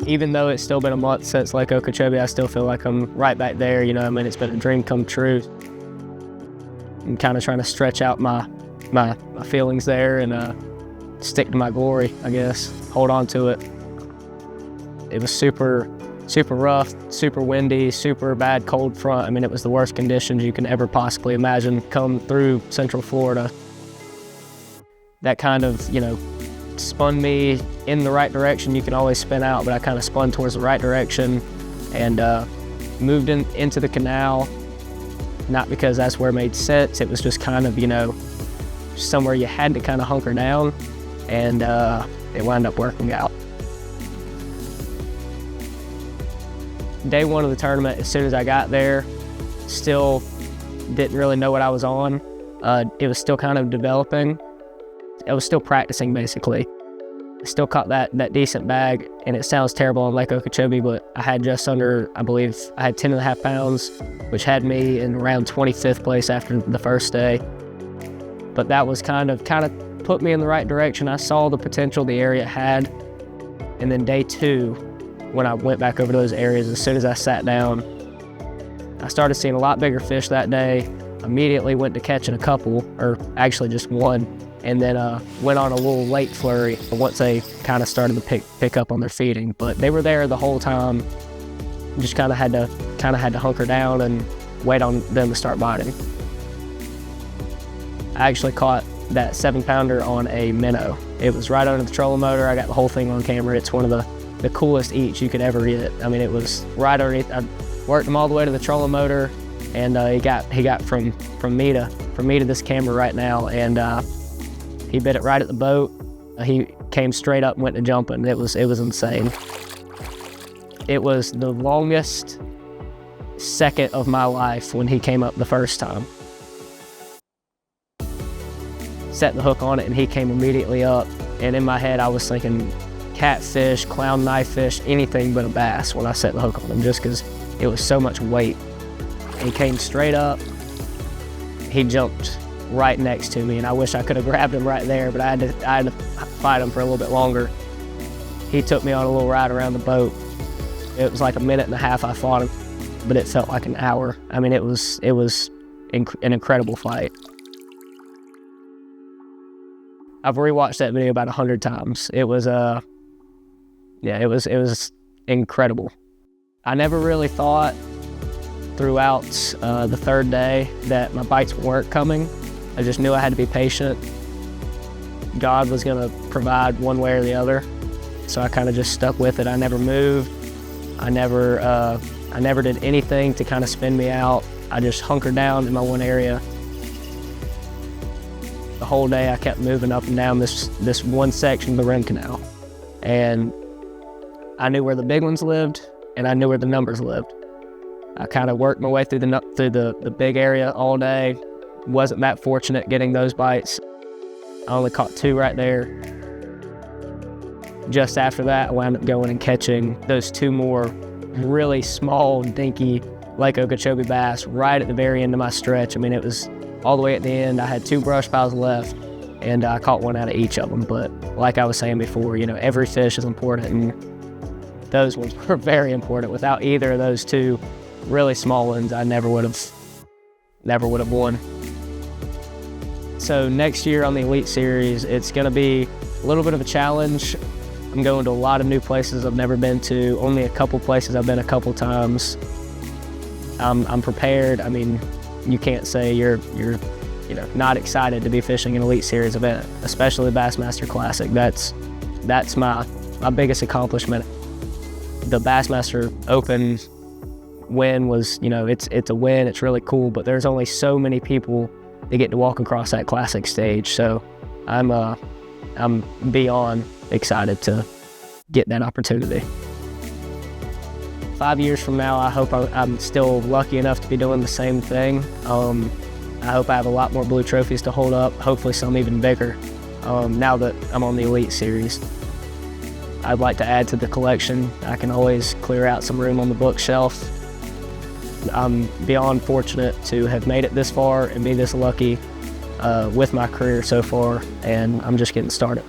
Even though it's still been a month since Lake Okeechobee, I still feel like I'm right back there. You know, I mean, it's been a dream come true. I'm kind of trying to stretch out my feelings there and stick to my glory, I guess. Hold on to it. It was super rough, super windy, super bad cold front. I mean, it was the worst conditions you can ever possibly imagine come through Central Florida. That kind of, you know, spun me in the right direction. You can always spin out, but I kind of spun towards the right direction and moved into the canal, not because that's where it made sense. It was just kind of, you know, somewhere you had to kind of hunker down, and it wound up working out. Day one of the tournament, as soon as I got there, still didn't really know what I was on. It was still kind of developing. I was still practicing, basically. I still caught that decent bag, and it sounds terrible on Lake Okeechobee, but I had just under, I believe, I had 10.5 pounds, which had me in around 25th place after the first day. But that was kind of put me in the right direction. I saw the potential the area had. And then day two, when I went back over to those areas, as soon as I sat down, I started seeing a lot bigger fish that day. Immediately went to catching a couple, or actually just one, and then went on a little late flurry once they kind of started to pick up on their feeding. But they were there the whole time. Just kind of had to hunker down and wait on them to start biting. I actually caught that 7-pounder on a minnow. It was right under the trolling motor. I got the whole thing on camera. It's one of the coolest eats you could ever get. I mean, it was right underneath. I worked him all the way to the trolling motor, and he got from me to this camera right now, and he bit it right at the boat. He came straight up and went to jumping. It was insane. It was the longest second of my life when he came up the first time. Set the hook on it, and he came immediately up, and in my head I was thinking catfish, clown knife fish, anything but a bass when I set the hook on him, just because it was so much weight. He came straight up. He jumped right next to me, and I wish I could have grabbed him right there, but I had to fight him for a little bit longer. He took me on a little ride around the boat. It was like 1.5 minutes I fought him, but it felt like an hour. I mean, it was an incredible fight. I've rewatched that video about 100 times. It was it was incredible. I never really thought throughout the third day that my bites weren't coming. I just knew I had to be patient. God was gonna provide one way or the other. So I kind of just stuck with it. I never moved. I never did anything to kind of spin me out. I just hunkered down in my one area. The whole day I kept moving up and down this one section of the rim canal. And I knew where the big ones lived, and I knew where the numbers lived. I kind of worked my way through the big area all day. Wasn't that fortunate getting those bites. I only caught 2 right there. Just after that, I wound up going and catching those 2 more really small, dinky Lake Okeechobee bass right at the very end of my stretch. I mean, it was all the way at the end. I had 2 brush piles left, and I caught 1 out of each of them. But like I was saying before, you know, every fish is important, and those ones were very important. Without either of those 2 really small ones, I never would have won. So next year on the Elite Series, it's going to be a little bit of a challenge. I'm going to a lot of new places I've never been to. Only a couple places I've been a couple times. I'm prepared. I mean, you can't say you're not excited to be fishing an Elite Series event, especially the Bassmaster Classic. That's my biggest accomplishment. The Bassmaster Open win was, you know, it's a win. It's really cool, but there's only so many people that get to walk across that classic stage. So I'm beyond excited to get that opportunity. 5 years from now, I hope I'm still lucky enough to be doing the same thing. I hope I have a lot more blue trophies to hold up, hopefully some even bigger, now that I'm on the Elite Series. I'd like to add to the collection. I can always clear out some room on the bookshelf. I'm beyond fortunate to have made it this far and be this lucky with my career so far, and I'm just getting started.